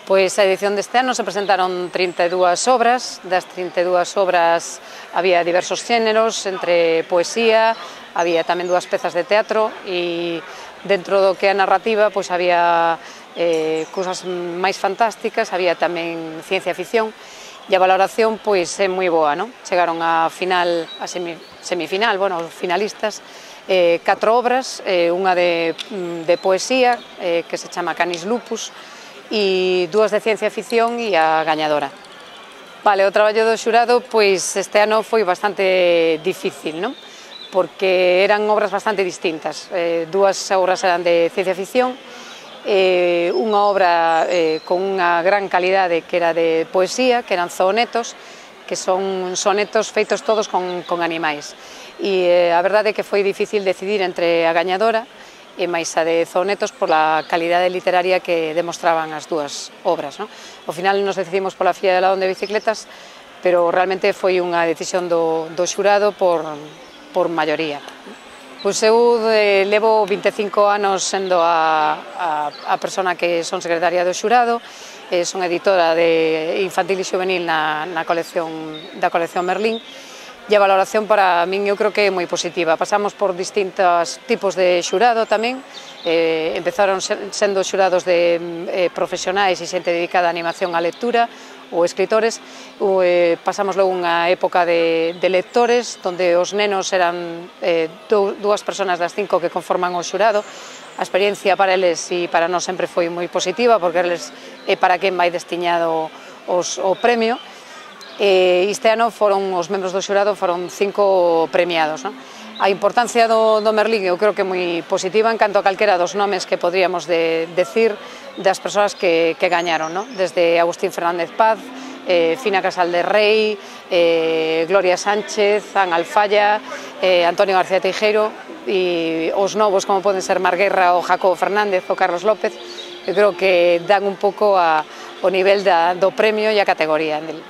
Pois a edición deste ano se presentaron 32 obras, das 32 obras había diversos xéneros, entre poesía, había tamén 2 pezas de teatro e dentro do que é a narrativa pois había cousas máis fantásticas, había tamén ciencia ficción e a valoración pois é moi boa, non? Chegaron a final, a semifinal, bueno, os finalistas, 4 obras, unha de poesía que se chama Canis Lupus e 2 de ciencia ficción e a gañadora. Vale, o traballo do xurado pois este ano foi bastante difícil, non? Porque eran obras bastante distintas. 2 obras eran de ciencia ficción, unha obra con unha gran calidade que era de poesía, que eran zoonetos, que son sonetos feitos todos con animais. E a verdade é que foi difícil decidir entre a gañadora e máis a de zoonetos pola calidade literaria que demostraban as 2 obras, non? Ao final nos decidimos pola Filla de Ladón de Bicicletas, pero realmente foi unha decisión do xurado por maioría. Pois eu levo 25 anos sendo a persona que son secretaria do xurado, son editora de infantil e juvenil da colección Merlín, e a valoración para min eu creo que é moi positiva. Pasamos por distintos tipos de xurado tamén, empezaron sendo xurados de profesionais e xente dedicada a animación a lectura ou escritores, pasamos logo unha época de lectores, onde os nenos eran 2 persoas das 5 que conforman o xurado. A experiencia para eles e para nós sempre foi moi positiva, porque eles é para quen vai destiñado o premio. Este ano foron os membros do xurado, foron 5 premiados, non? A importancia do Merlín eu creo que é moi positiva en canto a calquera dos nomes que podríamos decir das persoas que gañaron, non? Desde Agustín Fernández Paz, Fina Casal de Rei, Gloria Sánchez, An Alfaya, Antonio García Teijeiro e os novos como poden ser Mar Guerra ou Jacobo Fernández ou Carlos López. Eu creo que dan un pouco o nivel do premio e a categoría del.